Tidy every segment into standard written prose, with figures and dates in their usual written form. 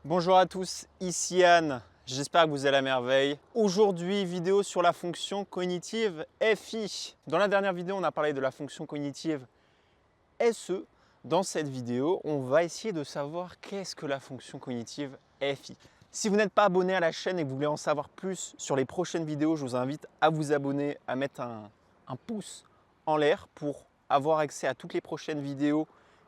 Bonjour à tous, ici Anne, j'espère que vous allez à merveille. Aujourd'hui, vidéo sur la fonction cognitive FI. Dans la dernière vidéo, on a parlé de la fonction cognitive SE. Dans cette vidéo, on va essayer de savoir qu'est-ce que la fonction cognitive FI. Si vous n'êtes pas abonné à la chaîne et que vous voulez en savoir plus sur les prochaines vidéos, je vous invite à vous abonner, à mettre un pouce en l'air pour avoir accès à toutes les prochaines vidéos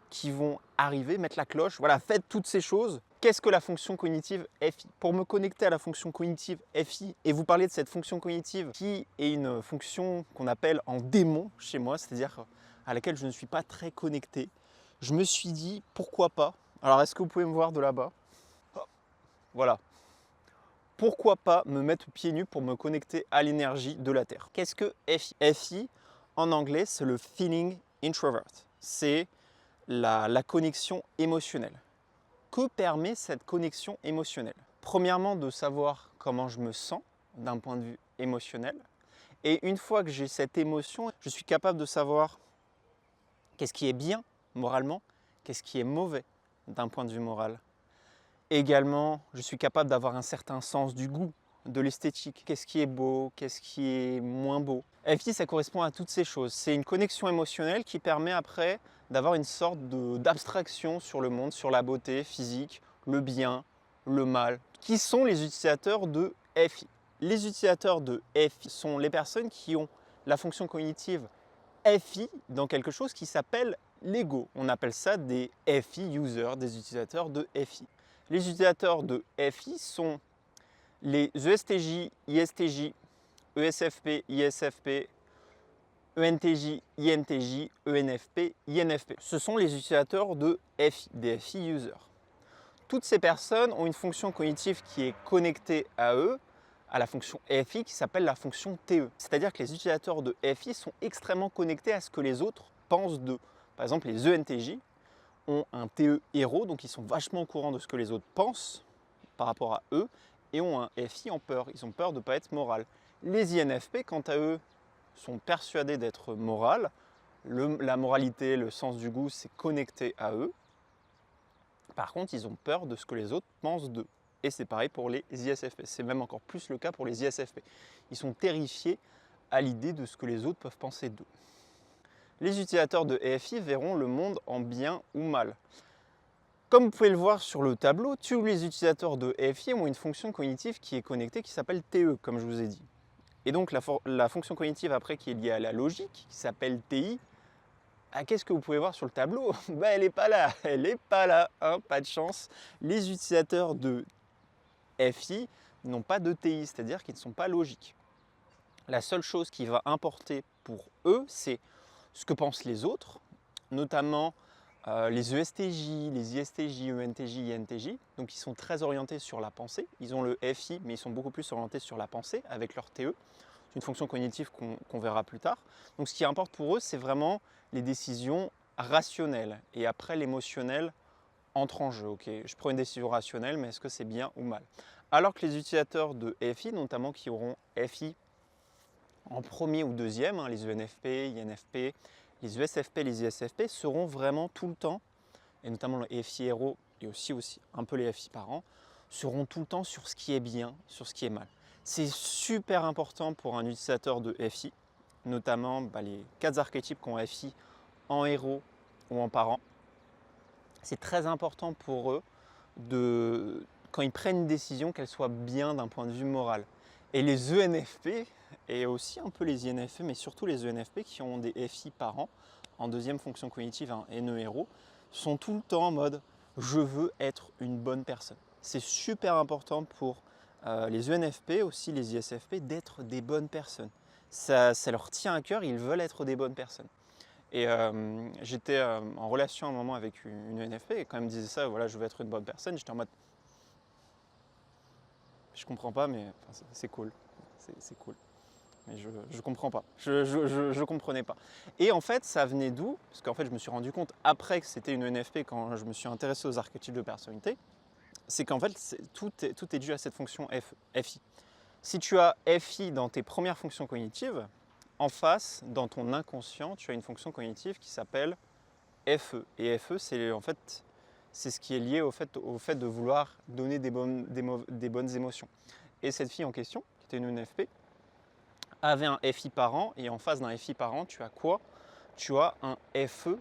qui vont arriver, mettre la cloche. Voilà, faites toutes ces choses. Qu'est-ce que la fonction cognitive FI? Pour me connecter à la fonction cognitive FI et vous parler de cette fonction cognitive qui est une fonction qu'on appelle en démon chez moi, c'est-à-dire à laquelle je ne suis pas très connecté, je me suis dit pourquoi pas. Alors est-ce que vous pouvez me voir de là-bas? Voilà. Pourquoi pas me mettre pieds nus pour me connecter à l'énergie de la Terre? Qu'est-ce que FI? FI, en anglais, c'est le Feeling Introvert. C'est la connexion émotionnelle. Que permet cette connexion émotionnelle? Premièrement, de savoir comment je me sens d'un point de vue émotionnel. Et une fois que j'ai cette émotion, je suis capable de savoir qu'est-ce qui est bien moralement, qu'est-ce qui est mauvais d'un point de vue moral. Également, je suis capable d'avoir un certain sens du goût, de l'esthétique. Qu'est-ce qui est beau, qu'est-ce qui est moins beau. FI, ça correspond à toutes ces choses. C'est une connexion émotionnelle qui permet après d'avoir une sorte d'abstraction sur le monde, sur la beauté physique, le bien, le mal. Qui sont les utilisateurs de FI? Les utilisateurs de FI sont les personnes qui ont la fonction cognitive FI dans quelque chose qui s'appelle l'ego. On appelle ça des FI users, des utilisateurs de FI. Les utilisateurs de FI sont les ESTJ, ISTJ, ESFP, ISFP, ENTJ, INTJ, ENFP, INFP. Ce sont les utilisateurs de FI, des FI users. Toutes ces personnes ont une fonction cognitive qui est connectée à eux, à la fonction FI qui s'appelle la fonction TE. C'est-à-dire que les utilisateurs de FI sont extrêmement connectés à ce que les autres pensent d'eux. Par exemple, les ENTJ ont un TE héros, donc ils sont vachement au courant de ce que les autres pensent par rapport à eux, et ont un FI en peur. Ils ont peur de ne pas être moral. Les INFP, quant à eux, sont persuadés d'être moral. La moralité, le sens du goût, c'est connecté à eux. Par contre, ils ont peur de ce que les autres pensent d'eux. Et c'est pareil pour les ISFP. C'est même encore plus le cas pour les ISFP. Ils sont terrifiés à l'idée de ce que les autres peuvent penser d'eux. Les utilisateurs de EFI verront le monde en bien ou mal. Comme vous pouvez le voir sur le tableau, tous les utilisateurs de EFI ont une fonction cognitive qui est connectée qui s'appelle TE, comme je vous ai dit. Et donc la fonction cognitive après qui est liée à la logique, qui s'appelle TI, qu'est-ce que vous pouvez voir sur le tableau? Elle n'est pas là, elle n'est pas là, hein, pas de chance. Les utilisateurs de FI n'ont pas de TI, c'est-à-dire qu'ils ne sont pas logiques. La seule chose qui va importer pour eux, c'est ce que pensent les autres, notamment les ESTJ, les ISTJ, ENTJ, INTJ. Donc ils sont très orientés sur la pensée. Ils ont le FI, mais ils sont beaucoup plus orientés sur la pensée avec leur TE. C'est une fonction cognitive qu'on verra plus tard. Donc ce qui importe pour eux, c'est vraiment les décisions rationnelles. Et après, l'émotionnel entre en jeu. Okay, je prends une décision rationnelle, mais est-ce que c'est bien ou mal? Alors que les utilisateurs de FI, notamment qui auront FI en premier ou deuxième, hein, les ENFP, INFP, les ESFP, les ISFP seront vraiment tout le temps, et notamment le FI héros et aussi un peu les FI parents, seront tout le temps sur ce qui est bien, sur ce qui est mal. C'est super important pour un utilisateur de FI, notamment les 4 archétypes qu'ont FI en héros ou en parent. C'est très important pour eux quand ils prennent une décision, qu'elle soit bien d'un point de vue moral. Et les ENFP, et aussi un peu les INFP, mais surtout les ENFP qui ont des FI parents en deuxième fonction cognitive, un NE héros, sont tout le temps en mode « je veux être une bonne personne ». C'est super important pour les ENFP, aussi les ISFP, d'être des bonnes personnes. Ça leur tient à cœur, ils veulent être des bonnes personnes. Et j'étais en relation à un moment avec une ENFP, et quand elle me disait ça, voilà, je veux être une bonne personne, j'étais en mode je comprends pas, mais enfin, c'est cool. C'est cool. Mais je comprends pas. Je comprenais pas. Et en fait, ça venait d'où? Parce qu'en fait, je me suis rendu compte après que c'était une ENFP quand je me suis intéressé aux archétypes de personnalité. C'est qu'en fait, tout est dû à cette fonction FI. Si tu as FI dans tes premières fonctions cognitives, en face, dans ton inconscient, tu as une fonction cognitive qui s'appelle FE. Et FE, c'est en fait c'est ce qui est lié au fait de vouloir donner des bonnes émotions. Et cette fille en question, qui était une ENFP, avait un FI parent, et en face d'un FI parent, tu as quoi? Tu as un FE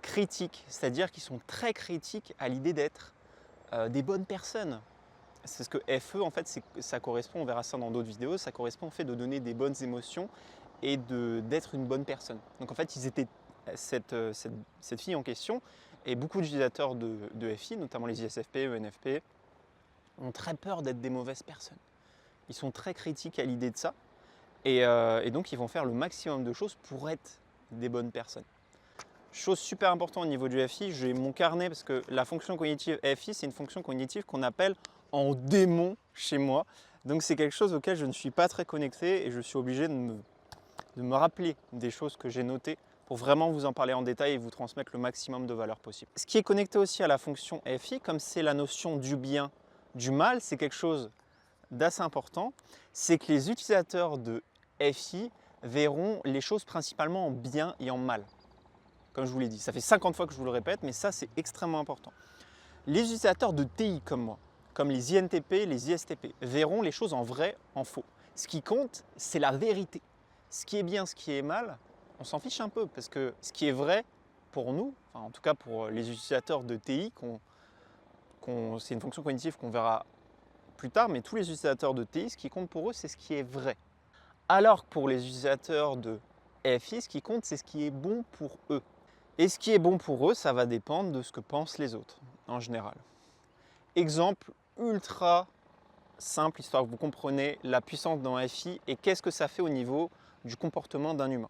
critique, c'est-à-dire qu'ils sont très critiques à l'idée d'être des bonnes personnes. C'est ce que FE, en fait, ça correspond, on verra ça dans d'autres vidéos, ça correspond au fait de donner des bonnes émotions et d'être une bonne personne. Donc en fait, cette fille en question, et beaucoup d'utilisateurs de FI, notamment les ISFP, ENFP, ont très peur d'être des mauvaises personnes. Ils sont très critiques à l'idée de ça, et donc ils vont faire le maximum de choses pour être des bonnes personnes. Chose super importante au niveau du FI, j'ai mon carnet parce que la fonction cognitive FI, c'est une fonction cognitive qu'on appelle en démon chez moi. Donc c'est quelque chose auquel je ne suis pas très connecté et je suis obligé de me rappeler des choses que j'ai notées pour vraiment vous en parler en détail et vous transmettre le maximum de valeur possible. Ce qui est connecté aussi à la fonction FI, comme c'est la notion du bien, du mal, c'est quelque chose d'assez important, c'est que les utilisateurs de FI verront les choses principalement en bien et en mal. Comme je vous l'ai dit, ça fait 50 fois que je vous le répète, mais ça c'est extrêmement important. Les utilisateurs de TI comme moi, comme les INTP, les ISTP, verront les choses en vrai, en faux. Ce qui compte, c'est la vérité. Ce qui est bien, ce qui est mal, on s'en fiche un peu, parce que ce qui est vrai pour nous, enfin, en tout cas pour les utilisateurs de TI, c'est une fonction cognitive qu'on verra plus tard, mais tous les utilisateurs de TI, ce qui compte pour eux, c'est ce qui est vrai. Alors que pour les utilisateurs de FI, ce qui compte, c'est ce qui est bon pour eux. Et ce qui est bon pour eux, ça va dépendre de ce que pensent les autres, en général. Exemple ultra simple, histoire que vous compreniez la puissance d'un FI et qu'est-ce que ça fait au niveau du comportement d'un humain.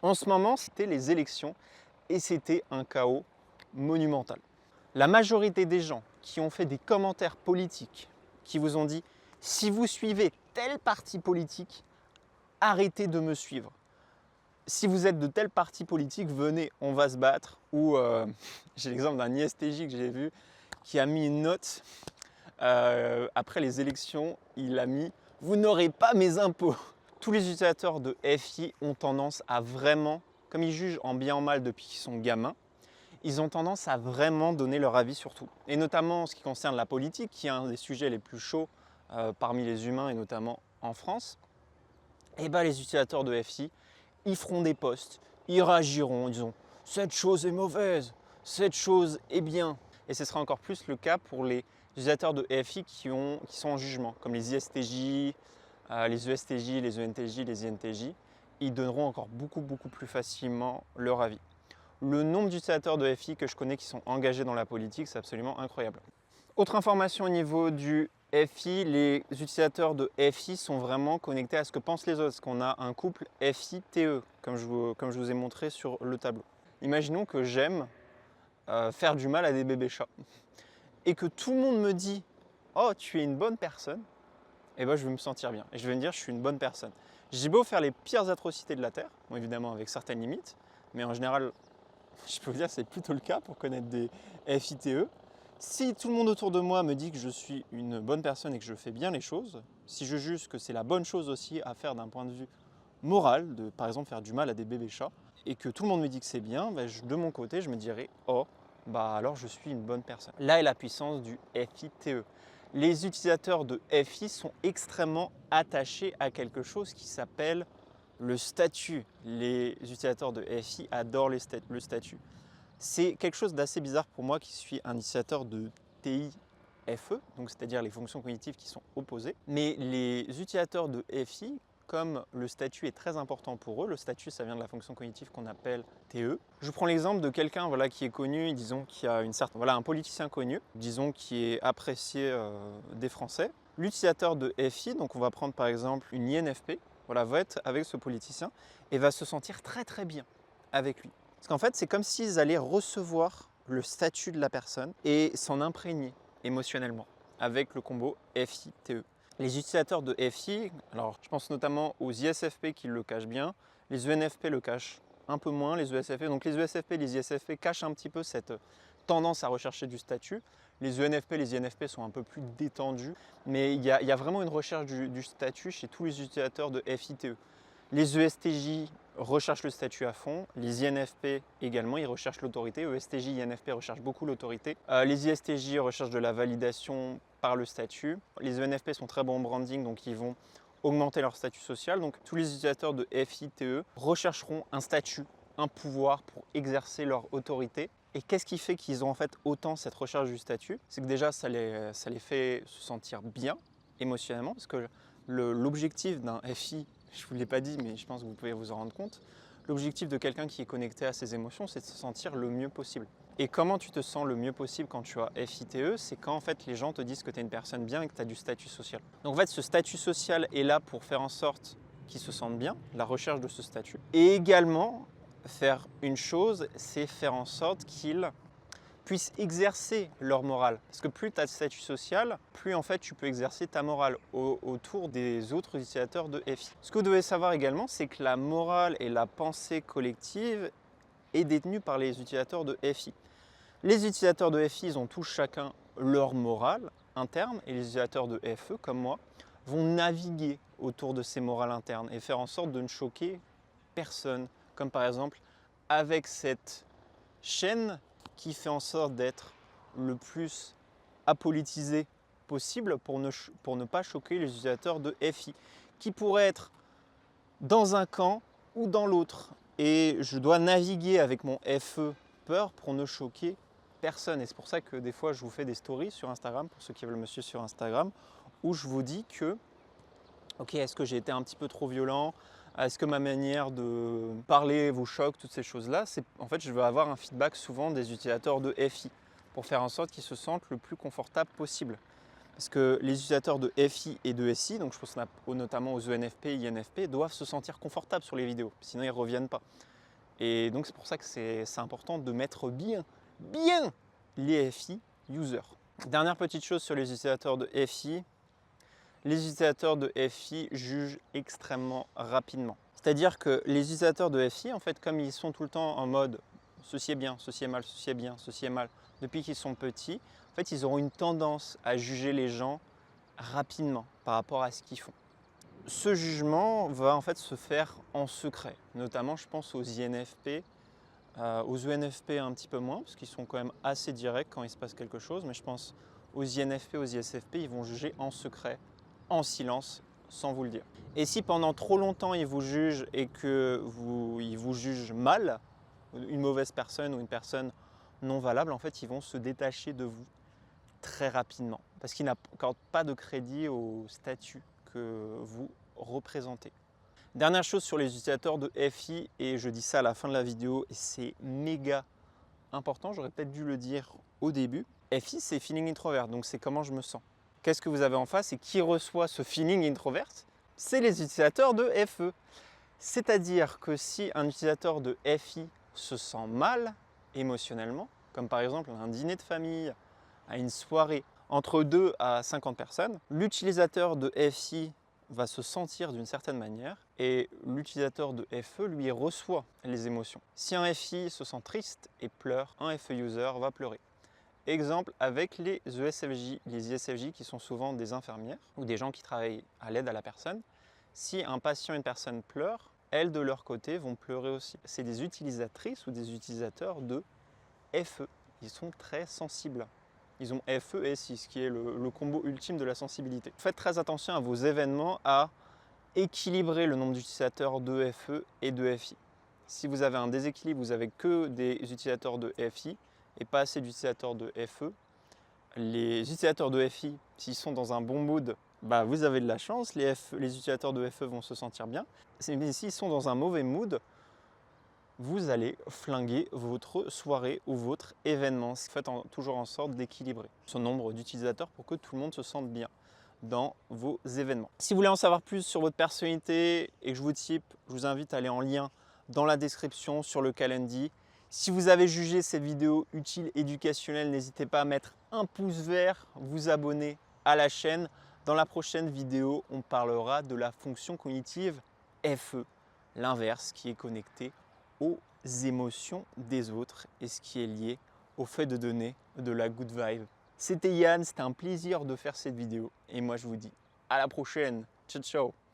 En ce moment, c'était les élections et c'était un chaos monumental. La majorité des gens qui ont fait des commentaires politiques, qui vous ont dit « si vous suivez tel parti politique, arrêtez de me suivre ». Si vous êtes de tel parti politique, venez, on va se battre. Ou j'ai l'exemple d'un ISTJ que j'ai vu qui a mis une note après les élections. Il a mis « Vous n'aurez pas mes impôts ». Tous les utilisateurs de FI ont tendance à vraiment, comme ils jugent en bien en mal depuis qu'ils sont gamins, ils ont tendance à vraiment donner leur avis sur tout. Et notamment en ce qui concerne la politique, qui est un des sujets les plus chauds parmi les humains et notamment en France. Et bien les utilisateurs de FI, ils feront des posts, ils réagiront, ils diront « cette chose est mauvaise, cette chose est bien ». Et ce sera encore plus le cas pour les utilisateurs de FI qui sont en jugement, comme les ISTJ, les ESTJ, les ENTJ, les INTJ. Ils donneront encore beaucoup plus facilement leur avis. Le nombre d'utilisateurs de FI que je connais qui sont engagés dans la politique, c'est absolument incroyable. Autre information au niveau du FI, les utilisateurs de FI sont vraiment connectés à ce que pensent les autres, parce qu'on a un couple FI-TE, comme je vous ai montré sur le tableau. Imaginons que j'aime faire du mal à des bébés chats, et que tout le monde me dit « Oh, tu es une bonne personne », et ben, je vais me sentir bien, et je vais me dire « Je suis une bonne personne ». J'ai beau faire les pires atrocités de la Terre, bon, évidemment avec certaines limites, mais en général, je peux vous dire que c'est plutôt le cas pour connaître des FI-TE. Si tout le monde autour de moi me dit que je suis une bonne personne et que je fais bien les choses, si je juge que c'est la bonne chose aussi à faire d'un point de vue moral, de par exemple faire du mal à des bébés chats, et que tout le monde me dit que c'est bien, ben de mon côté je me dirais « Oh, bah alors je suis une bonne personne ». Là est la puissance du FI-TE. Les utilisateurs de FI sont extrêmement attachés à quelque chose qui s'appelle le statut. Les utilisateurs de FI adorent le statut. C'est quelque chose d'assez bizarre pour moi qui suis un utilisateur de TI-FE, donc c'est-à-dire les fonctions cognitives qui sont opposées. Mais les utilisateurs de FI, comme le statut est très important pour eux, le statut ça vient de la fonction cognitive qu'on appelle TE. Je prends l'exemple de quelqu'un qui est connu, disons qui a un politicien connu, disons qui est apprécié des Français. L'utilisateur de FI, donc on va prendre par exemple une INFP, va être avec ce politicien et va se sentir très bien avec lui. Parce qu'en fait, c'est comme s'ils allaient recevoir le statut de la personne et s'en imprégner émotionnellement avec le combo FI-TE. Les utilisateurs de FI, alors je pense notamment aux ISFP qui le cachent bien, les ENFP le cachent un peu moins, les ESFP. Donc les ESFP et les ISFP cachent un petit peu cette tendance à rechercher du statut. Les ENFP et les INFP sont un peu plus détendus, mais il y a vraiment une recherche du statut chez tous les utilisateurs de FI-TE. Les ESTJ recherchent le statut à fond, les INFP également, ils recherchent l'autorité. ESTJ, INFP recherchent beaucoup l'autorité. Les ISTJ recherchent de la validation par le statut. Les ENFP sont très bons en branding, donc ils vont augmenter leur statut social. Donc tous les utilisateurs de FI-TE rechercheront un statut, un pouvoir pour exercer leur autorité. Et qu'est-ce qui fait qu'ils ont en fait autant cette recherche du statut? C'est que déjà, ça les fait se sentir bien émotionnellement, parce que l'objectif d'un FI, je ne vous l'ai pas dit, mais je pense que vous pouvez vous en rendre compte, l'objectif de quelqu'un qui est connecté à ses émotions, c'est de se sentir le mieux possible. Et comment tu te sens le mieux possible quand tu as FITE? C'est quand en fait les gens te disent que tu es une personne bien et que tu as du statut social. Donc en fait, ce statut social est là pour faire en sorte qu'ils se sentent bien, la recherche de ce statut. Et également, faire une chose, c'est faire en sorte qu'ils puissent exercer leur morale. Parce que plus tu as de statut social, plus en fait tu peux exercer ta morale autour des autres utilisateurs de FI. Ce que vous devez savoir également, c'est que la morale et la pensée collective est détenue par les utilisateurs de FI. Les utilisateurs de FI, ils ont tous chacun leur morale interne, et les utilisateurs de FE, comme moi, vont naviguer autour de ces morales internes et faire en sorte de ne choquer personne. Comme par exemple avec cette chaîne qui fait en sorte d'être le plus apolitisé possible pour ne pas choquer les utilisateurs de FI, qui pourraient être dans un camp ou dans l'autre. Et je dois naviguer avec mon FE peur pour ne choquer personne. Et c'est pour ça que des fois je vous fais des stories sur Instagram, pour ceux qui veulent me suivre sur Instagram, où je vous dis que ok, est-ce que j'ai été un petit peu trop violent? Est-ce que ma manière de parler vous choque? Toutes ces choses-là, en fait, je veux avoir un feedback souvent des utilisateurs de FI pour faire en sorte qu'ils se sentent le plus confortable possible. Parce que les utilisateurs de FI et de SI, donc je pense notamment aux ENFP et INFP, doivent se sentir confortables sur les vidéos, sinon ils ne reviennent pas. Et donc c'est pour ça que c'est important de mettre bien les FI users. Dernière petite chose sur les utilisateurs de FI, les utilisateurs de FI jugent extrêmement rapidement. C'est-à-dire que les utilisateurs de FI, en fait, comme ils sont tout le temps en mode ceci est bien, ceci est mal, ceci est bien, ceci est mal, depuis qu'ils sont petits, en fait, ils auront une tendance à juger les gens rapidement par rapport à ce qu'ils font. Ce jugement va en fait se faire en secret, notamment je pense aux INFP, aux ENFP un petit peu moins, parce qu'ils sont quand même assez directs quand il se passe quelque chose, mais je pense aux INFP, aux ISFP, ils vont juger en secret, en silence, sans vous le dire. Et si pendant trop longtemps ils vous jugent et qu'ils vous jugent mal, une mauvaise personne ou une personne non valable, en fait ils vont se détacher de vous très rapidement parce qu'ils n'accordent pas de crédit au statut que vous représentez. Dernière chose sur les utilisateurs de FI, et je dis ça à la fin de la vidéo et c'est méga important, j'aurais peut-être dû le dire au début. FI, c'est feeling introvert, donc c'est comment je me sens. Qu'est-ce que vous avez en face et qui reçoit ce feeling introvert? C'est les utilisateurs de FE. C'est-à-dire que si un utilisateur de FI se sent mal émotionnellement, comme par exemple un dîner de famille, à une soirée entre 2 à 50 personnes, l'utilisateur de FI va se sentir d'une certaine manière et l'utilisateur de FE lui reçoit les émotions. Si un FI se sent triste et pleure, un FE user va pleurer. Exemple avec les ESFJ, les ISFJ qui sont souvent des infirmières ou des gens qui travaillent à l'aide à la personne. Si un patient ou une personne pleure, elles de leur côté vont pleurer aussi. C'est des utilisatrices ou des utilisateurs de FE. Ils sont très sensibles. Ils ont FE et SI, ce qui est le combo ultime de la sensibilité. Faites très attention à vos événements à équilibrer le nombre d'utilisateurs de FE et de FI. Si vous avez un déséquilibre, vous n'avez que des utilisateurs de FI et pas assez d'utilisateurs de FE. Les utilisateurs de FI, s'ils sont dans un bon mood, bah vous avez de la chance, les utilisateurs de FE vont se sentir bien. Mais s'ils sont dans un mauvais mood, vous allez flinguer votre soirée ou votre événement. Faites toujours en sorte d'équilibrer ce nombre d'utilisateurs pour que tout le monde se sente bien dans vos événements. Si vous voulez en savoir plus sur votre personnalité et que je vous type, je vous invite à aller en lien dans la description sur le calendrier. Si vous avez jugé cette vidéo utile, éducationnelle, n'hésitez pas à mettre un pouce vert, vous abonner à la chaîne. Dans la prochaine vidéo, on parlera de la fonction cognitive FE, l'inverse qui est connecté aux émotions des autres et ce qui est lié au fait de donner de la good vibe. C'était Yann, c'était un plaisir de faire cette vidéo et moi je vous dis à la prochaine. Ciao ciao.